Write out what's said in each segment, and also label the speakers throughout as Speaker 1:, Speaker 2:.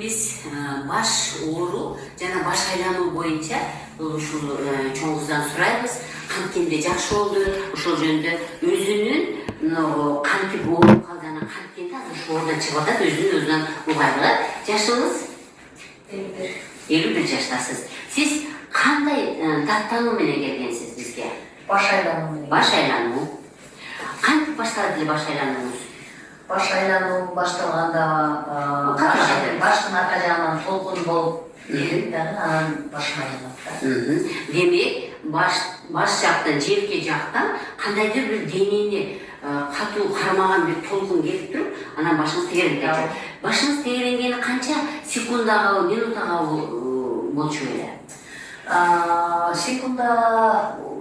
Speaker 1: биз баш оору жана баш айлануу боюнча ушул чоң кыздан сурайбыз. Канткенде жакшы болду, ошол жөнүндө өзүнүн кантип ооруп калды, анан канткенде азыр ушу оордон чыгып атат, өзүнөн угай алат. Жашыңыз 51 жаштасыз. Сиз кандай даттануу менен келгенсиз бизге?
Speaker 2: Баш айлануу менен.
Speaker 1: Баш айлануу. Кантип башталды баш айланууңуз?
Speaker 2: Баш айлануу башталганда баштын арка жагынан толкун болуп анан башым айланат.
Speaker 1: Демек, баш жактан, желке жактан кандайдыр бир денени катуу кармаган бир толкун келип туруп, анан башыңыз тегерилип кетет. Башыңыз тегеренгени канча секундага, минутага болчу эле?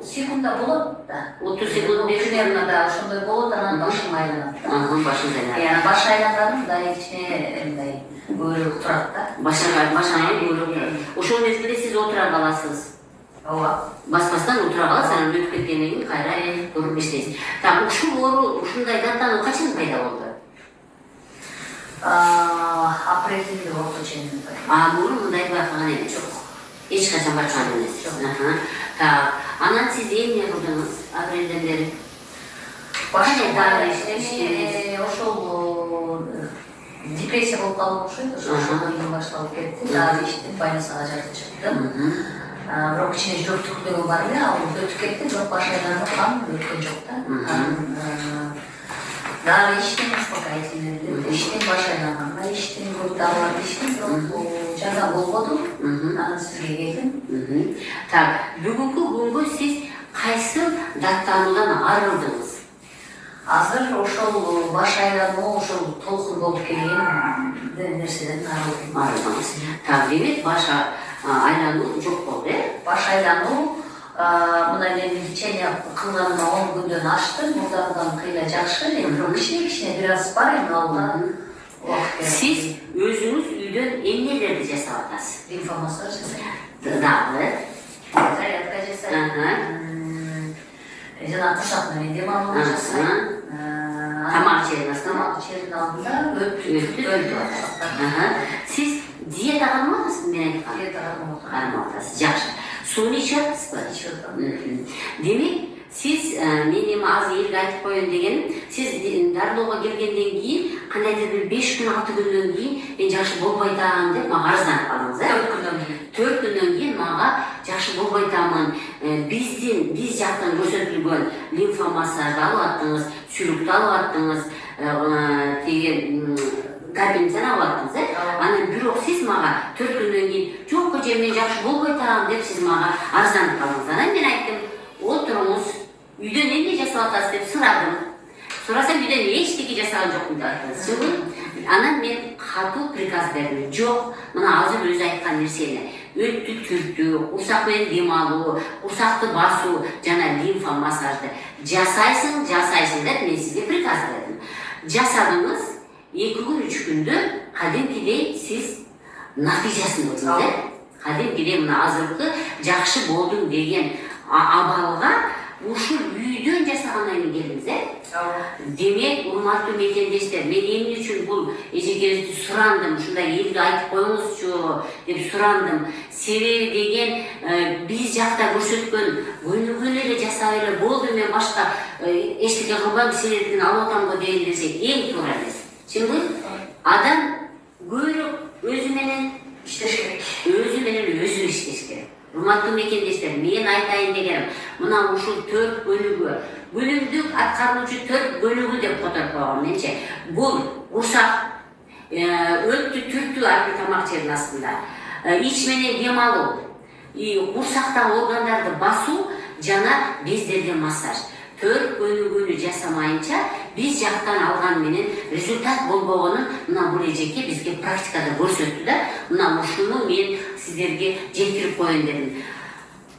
Speaker 2: Секунда болот да.
Speaker 1: 30 секунд
Speaker 2: примерно ошондой болот, анан башым айланат.
Speaker 1: Башыңыз айланат.
Speaker 2: Баш айланганы мындай кичине мындай көбүрөөк турат да.
Speaker 1: Башыңыз көбүрөөк турат. Ошол мезгилде сиз отура каласыз.
Speaker 2: Ооба.
Speaker 1: Баспастан отура каласыз, анан өтүп кеткенден кийин кайра туруп иштейсиз. Так, ушул оору, ушундай даттануу качан пайда болду?
Speaker 2: Апрелде болду чейин.
Speaker 1: Мурун мындай байкаган эмес. Жок. Эч качан байкаган эмес. Так, анан сиз эмне кылдыңыз апрелден бери?
Speaker 2: Кандай дары иштедиңиз? Ошол депрессия болуп калган окшойт, ошол башталып кетти. Дары иштеп, больницага жатып чыктым. Бирок кичине жүрөк түкүлдөгү бар эле, ал өтүп кетти, бирок баш айланып өткөн жок да. Дары иштем, успокоительный иштем, баш айланганга иштем, көп дарыларды иштем, бирок жардам болбоду. Анан сизге келдим.
Speaker 1: Так, бүгүнкү күнгө сиз кайсы даттануудан арылдыңыз?
Speaker 2: Азыр ошол баш айлануу, ошол толкун болуп келген нерседен
Speaker 1: арылдыңыз. Так, демек баш айлануу жок болду,
Speaker 2: Баш айлануу мына мен лечение кылганыма 10 күндөн ашты, мурдагыдан кыйла жакшы, бирок кичине бир аз бар эми алда.
Speaker 1: Сиз өзүңүз үйдөн эмнелерди жасап атасыз?
Speaker 2: Лимфомассаж жасайм.
Speaker 1: Дагы
Speaker 2: зарядка жасайм. Жана курсак менен дем алуу жасайм.
Speaker 1: Тамак жеген
Speaker 2: алдында өтүп атат.
Speaker 1: Сиз диетага кармайсызбы? Мен
Speaker 2: диетага
Speaker 1: кармайсыз. Жакшы. Сууну ичип атасызбы?
Speaker 2: Ичип атам.
Speaker 1: Демек, сиз мен эми аз элге айтып коеюн дегеним, сиз дарылоого келгенден кийин кандайдыр бир 5 күн 6 күндөн кийин мен жакшы болбой атам деп мага арызданып калдыңыз,
Speaker 2: 4 күндөн кийин.
Speaker 1: 4 күндөн кийин мага жакшы болбой атамын. Биз жактан көрсөтүлгөн лимфомассажды алып аттыңыз, сүйлүктү алып аттыңыз, тиги капельницаны алып аттыңыз, анан бирок сиз мага 4 күндөн кийин жок кожо мен жакшы болбой атам деп сиз мага арызданып калдыңыз. Анан мен айттым, отуруңуз, үйдөн эмне жасап атасыз деп сурадым. Сурасам үйдөн эчтеке жасаган жокмун деп айттыңыз. Анан мен катуу приказ бердим. Жок, мына азыр өзү айткан нерсени өттү түртүү, курсак менен дем алуу, курсакты басуу жана лимфа массажды жасайсың деп мен сизге приказ бердим. Жасадыңыз, 2 күн 3 күндө кадимкидей сиз натыйжасын көрдүңүз. Кадимкидей мына азыркы жакшы болдуң деген абалга ушул үйдөн жасагандан кийин келдиңиз, Демек, урматтуу мекендештер, мен эмне үчүн бул эжекебизди сурандым, ушундай элге айтып коюңузчу деп сурандым. Себеби деген биз жакта көрсөткөн өнүгүүнү эле жасап эле болду, мен башка эчтеке кылбайм, силердикин алып атам го деген нерсе эң туура эмес. Чынбы? Адам көбүрөөк өзү менен иштеш керек. Өзү менен өзү иштеш керек. Урматтуу мекендештер, мен айтайын дегеним, мына ушул 4 бөлүгү, бөлүмдүк аткаруучу 4 бөлүгү деп которуп койгон менче. Бул курсак, өттү түртүү аркы тамак жердин астында, ич менен дем алуу, курсактагы органдарды басуу жана бездерге массаж. 4 бөлүгүнү жасамайынча биз жактан алган менен результат болбогонун мына бул эжеке бизге практикада көрсөттү да, мына ушуну мен сиздерге жеткирип коеюн дедим.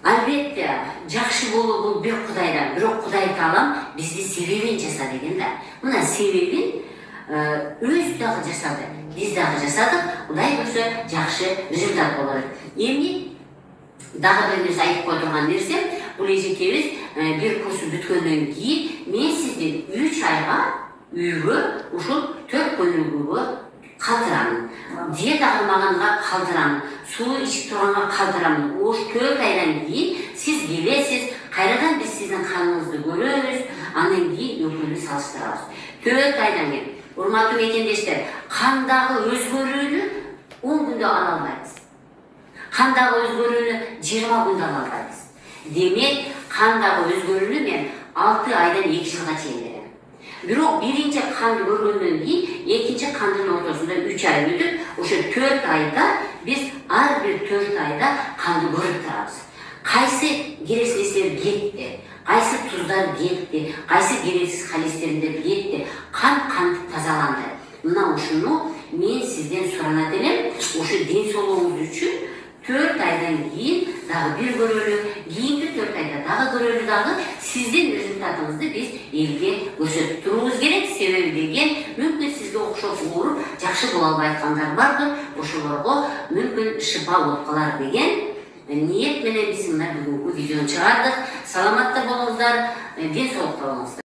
Speaker 1: Албетте, жакшы болуу бул бир Кудайдан, бирок Кудай таалам бизди себебин жаса деген да. Мына себебин өз дагы жасады, биз дагы жасадык, Кудай көрсө жакшы результат болот. Эми дагы бир нерсе айтып кое турган нерсем, бул эжекебиз бир курсу бүткөндөн кийин мен сизди 3 айга үйгө ушул 4 бөлүгүгө калтырамын. Диета кылмаганга калтырамын. Суу ичип турганга калтырамын. Ош 4 айдан кийин сиз келесиз, кайрадан биз сиздин каныңызды көрөбүз, андан кийин өкүлдү салыштырабыз. 4 айдан кийин. Урматтуу мекендештер, кандагы өзгөрүүнү 10 күндө ала албайбыз. Кандагы өзгөрүүнү 20 күндө ала албайбыз. Демек, кандагы өзгөрүүнү мен 6 айдан 2 жылга чейин берем. Бирок биринчи канды көргөндөн кийин, экинчи кандын ортосунда 3 ай өтүп, ошо 4 айда биз ар бир 4 айда канды көрүп турабыз. Кайсы керексиздер кетти, кайсы туздар кетти, кайсы керексиз холестериндер кетти, канды тазаланды. Мына ушуну мен сизден суранат элем, ошо ден соолугуңуз үчүн 4 айдан кийин дагы бир көрөлү, кийинки 4 айда дагы көрөлү, дагы сиздин результатыңызды биз элге көрсөтүп туруубуз керек. Себеби деген, мүмкүн сизге окшоп ооруп жакшы боло албай аткандар бардыр, ошолорго мүмкүн шыпа болуп калар деген ниет менен биз мына бүгүнкү видеону чыгардык. Саламатта болуңуздар, ден соолукта болуңуздар.